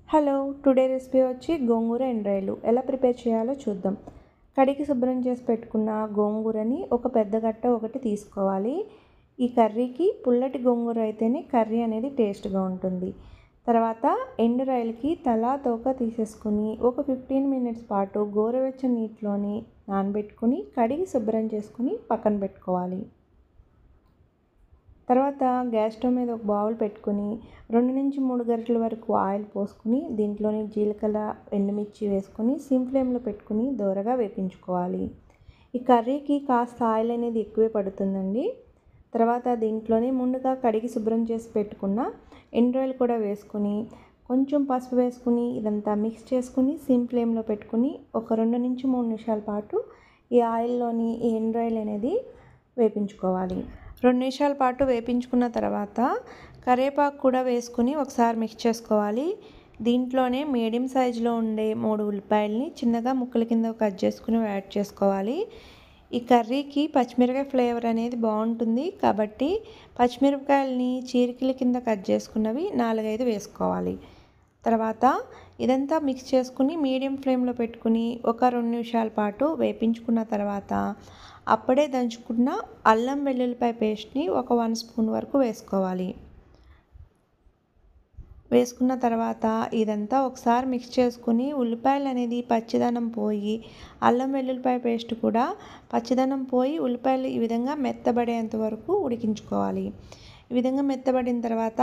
Hello, today recipe వచ్చి గోంగూర ఎండ్రాయిలు ఎలా prepare చేయాలో చూద్దాం. కడిగి శుభ్రం చేసి పెట్టుకున్న గోంగూరని ఒక పెద్ద గట్ట ఒకటి తీసుకోవాలి. ఈ కర్రీకి పుల్లటి గోంగూర అయితేనే కర్రీ అనేది టేస్ట్గా ఉంటుంది. తర్వాత ఎండురాయిలకి తలా తోక తీసేసుకుని ఒక 15 మినిట్స్ పాటు గోరువెచ్చని నీటిలోని నానబెట్టుకుని కడిగి శుభ్రం చేసుకుని పక్కన పెట్టుకోవాలి. తర్వాత గ్యాస్ స్టవ్ మీద ఒక బౌల్ పెట్టుకుని 2 నుంచి 3 గరిటెల వరకు ఆయిల్ పోసుకుని దీంట్లోని జీలకర్ర, ఎండుమిర్చి వేసుకొని సిమ్ ఫ్లేమ్లో పెట్టుకుని దోరగా వేపించుకోవాలి. ఈ కర్రీకి కాస్త ఆయిల్ అనేది ఎక్కువే పడుతుందండి. తర్వాత దీంట్లోనే ముందుగా కడిగి శుభ్రం చేసి పెట్టుకున్న ఎండ్రాయిల్ కూడా వేసుకుని కొంచెం పసుపు వేసుకుని ఇదంతా మిక్స్ చేసుకుని సిమ్ ఫ్లేమ్లో పెట్టుకుని ఒక 2 నుంచి 3 నిమిషాల పాటు ఈ ఆయిల్లోని ఈ ఎండ్రాయిల్ అనేది వేపించుకోవాలి. 2 నిమిషాల పాటు వేపించుకున్న తర్వాత కరివేపాకు కూడా వేసుకుని ఒకసారి మిక్స్ చేసుకోవాలి. దీంట్లోనే మీడియం సైజులో ఉండే 3 ఉల్లిపాయలని చిన్నగా ముక్కల కింద కట్ చేసుకుని యాడ్ చేసుకోవాలి. ఈ కర్రీకి పచ్చిమిరపకాయ ఫ్లేవర్ అనేది బాగుంటుంది కాబట్టి పచ్చిమిరపకాయలని చీరికల కింద కట్ చేసుకున్నవి 4-5 వేసుకోవాలి. తర్వాత ఇదంతా మిక్స్ చేసుకుని మీడియం ఫ్లేమ్లో పెట్టుకుని ఒక 2 నిమిషాల పాటు వేపించుకున్న తర్వాత అప్పుడే దంచుకున్న అల్లం వెల్లుల్లిపాయ పేస్ట్ని ఒక 1 స్పూన్ వరకు వేసుకోవాలి. వేసుకున్న తర్వాత ఇదంతా ఒకసారి మిక్స్ చేసుకుని ఉల్లిపాయలు అనేది పచ్చిదనం పోయి అల్లం వెల్లుల్లిపాయ పేస్ట్ కూడా పచ్చిదనం పోయి ఉల్లిపాయలు ఈ విధంగా మెత్తబడేంత వరకు ఉడికించుకోవాలి. ఈ విధంగా మెత్తబడిన తర్వాత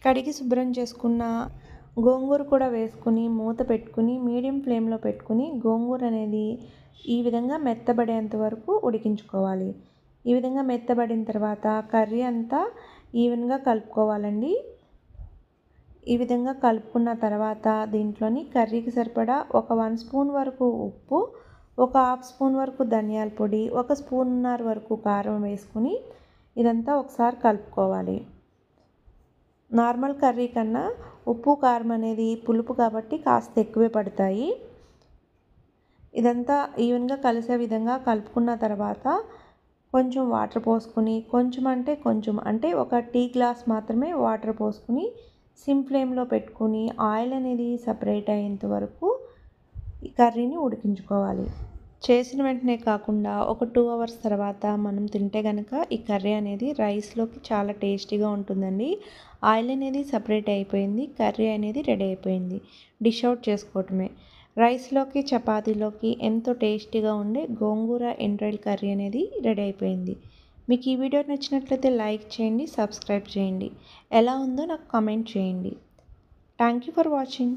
కడిగి శుభ్రం చేసుకున్న గోంగూర కూడా వేసుకుని మూత పెట్టుకుని మీడియం ఫ్లేమ్లో పెట్టుకుని గోంగూర అనేది ఈ విధంగా మెత్తబడేంత వరకు ఉడికించుకోవాలి. ఈ విధంగా మెత్తబడిన తర్వాత కర్రీ అంతా ఈవెన్గా కలుపుకోవాలండి. ఈ విధంగా కలుపుకున్న తర్వాత దీంట్లోని కర్రీకి సరిపడా ఒక 1 స్పూన్ వరకు ఉప్పు, ఒక 1/2 స్పూన్ వరకు ధనియాల పొడి, 1 స్పూన్నర వరకు కారం వేసుకుని ఇదంతా ఒకసారి కలుపుకోవాలి. నార్మల్ కర్రీ కన్నా ఉప్పు కారం అనేది పులుపు కాబట్టి కాస్త ఎక్కువే పడతాయి. ఇదంతా ఈవెన్గా కలిసే విధంగా కలుపుకున్న తర్వాత కొంచెం వాటర్ పోసుకుని కొంచెం అంటే ఒక టీ గ్లాస్ మాత్రమే వాటర్ పోసుకుని సిమ్ ఫ్లేమ్లో పెట్టుకుని ఆయిల్ అనేది సపరేట్ అయ్యేంత వరకు ఈ కర్రీని ఉడికించుకోవాలి. చేసిన వెంటనే కాకుండా ఒక 2 అవర్స్ తర్వాత మనం తింటే కనుక ఈ కర్రీ అనేది రైస్లోకి చాలా టేస్టీగా ఉంటుందండి. ఆయిల్ అనేది సపరేట్ అయిపోయింది, కర్రీ అనేది రెడీ అయిపోయింది. డిష్ అవుట్ చేసుకోవటమే. రైస్లోకి చపాతీలోకి ఎంతో టేస్టీగా ఉండే గోంగూర ఎండ్రాయిల్ కర్రీ అనేది రెడీ అయిపోయింది. మీకు ఈ వీడియో నచ్చినట్లయితే లైక్ చేయండి, సబ్స్క్రైబ్ చేయండి. ఎలా ఉందో నాకు కామెంట్ చేయండి. Thank you for watching.